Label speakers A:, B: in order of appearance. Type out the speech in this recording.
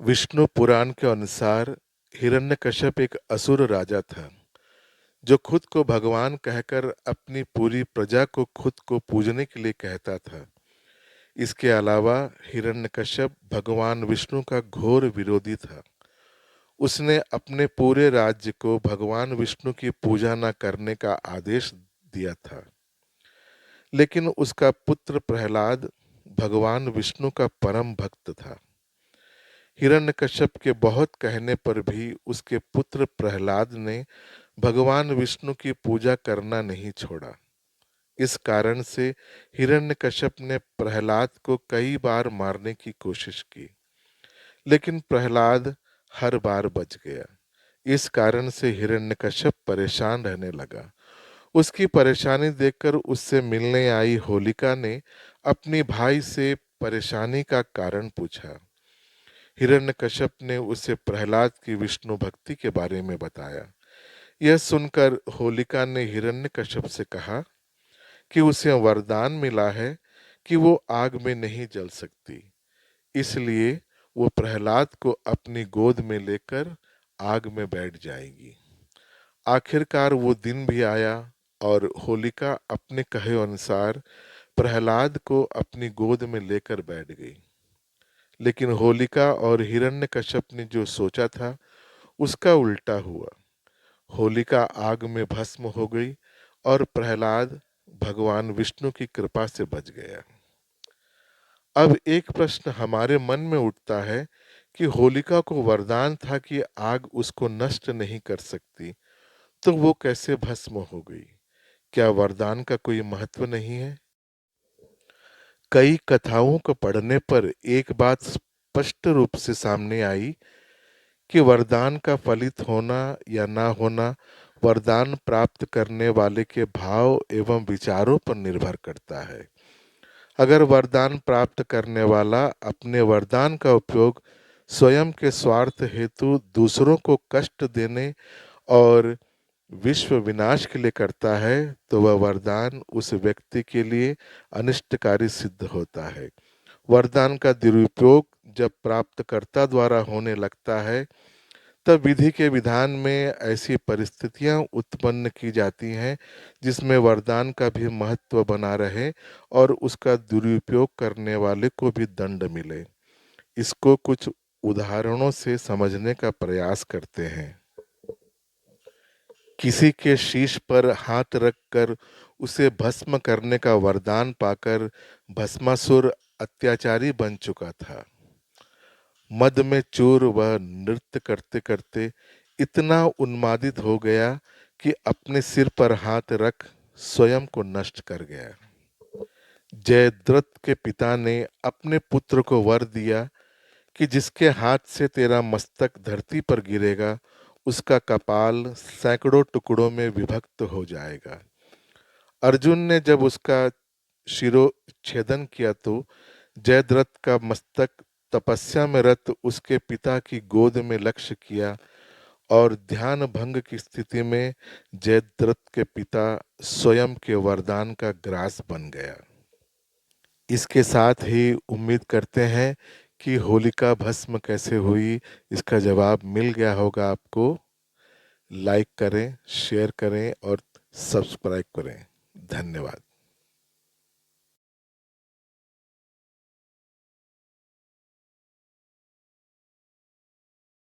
A: विष्णु पुराण के अनुसार हिरण्यकश्यप एक असुर राजा था जो खुद को भगवान कहकर अपनी पूरी प्रजा को खुद को पूजने के लिए कहता था। इसके अलावा हिरण्यकश्यप भगवान विष्णु का घोर विरोधी था। उसने अपने पूरे राज्य को भगवान विष्णु की पूजा न करने का आदेश दिया था। लेकिन उसका पुत्र प्रहलाद भगवान विष्णु का परम भक्त था। हिरण्यकश्यप के बहुत कहने पर भी उसके पुत्र प्रहलाद ने भगवान विष्णु की पूजा करना नहीं छोड़ा। इस कारण से हिरण्यकश्यप ने प्रहलाद को कई बार मारने की कोशिश की, लेकिन प्रहलाद हर बार बच गया। इस कारण से हिरण्यकश्यप परेशान रहने लगा। उसकी परेशानी देखकर उससे मिलने आई होलिका ने अपनी भाई से परेशानी का कारण पूछा। हिरण्यकश्यप ने उसे प्रहलाद की विष्णु भक्ति के बारे में बताया। यह सुनकर होलिका ने हिरण्यकश्यप से कहा कि उसे वरदान मिला है कि वो आग में नहीं जल सकती, इसलिए वो प्रहलाद को अपनी गोद में लेकर आग में बैठ जाएगी। आखिरकार वो दिन भी आया और होलिका अपने कहे अनुसार प्रहलाद को अपनी गोद में लेकर बैठ गई। लेकिन होलिका और हिरण्यकश्यप ने जो सोचा था उसका उल्टा हुआ। होलिका आग में भस्म हो गई और प्रहलाद भगवान विष्णु की कृपा से बच गया। अब एक प्रश्न हमारे मन में उठता है कि होलिका को वरदान था कि आग उसको नष्ट नहीं कर सकती, तो वो कैसे भस्म हो गई? क्या वरदान का कोई महत्व नहीं है? कई कथाओं को पढ़ने पर एक बात स्पष्ट रूप से सामने आई कि वरदान का फलित होना या ना होना वरदान प्राप्त करने वाले के भाव एवं विचारों पर निर्भर करता है। अगर वरदान प्राप्त करने वाला अपने वरदान का उपयोग स्वयं के स्वार्थ हेतु दूसरों को कष्ट देने और विश्व विनाश के लिए करता है, तो वह वरदान उस व्यक्ति के लिए अनिष्टकारी सिद्ध होता है। वरदान का दुरुपयोग जब प्राप्तकर्ता द्वारा होने लगता है, तब विधि के विधान में ऐसी परिस्थितियां उत्पन्न की जाती हैं जिसमें वरदान का भी महत्व बना रहे और उसका दुरुपयोग करने वाले को भी दंड मिले। इसको कुछ उदाहरणों से समझने का प्रयास करते हैं। किसी के शीश पर हाथ रखकर उसे भस्म करने का वरदान पाकर भस्मासुर अत्याचारी बन चुका था। मद में चूर वह नृत्य करते करते इतना उन्मादित हो गया कि अपने सिर पर हाथ रख स्वयं को नष्ट कर गया। जयद्रथ के पिता ने अपने पुत्र को वर दिया कि जिसके हाथ से तेरा मस्तक धरती पर गिरेगा उसका कपाल सैकड़ों टुकड़ों में विभक्त हो जाएगा। अर्जुन ने जब उसका शिरोच्छेदन किया तो जयद्रथ का मस्तक तपस्या में रत उसके पिता की गोद में लक्ष्य किया और ध्यान भंग की स्थिति में जयद्रथ के पिता स्वयं के वरदान का ग्रास बन गया। इसके साथ ही उम्मीद करते हैं कि होलिका भस्म कैसे हुई, इसका जवाब मिल गया होगा आपको। लाइक करें, शेयर करें और सब्सक्राइब करें। धन्यवाद।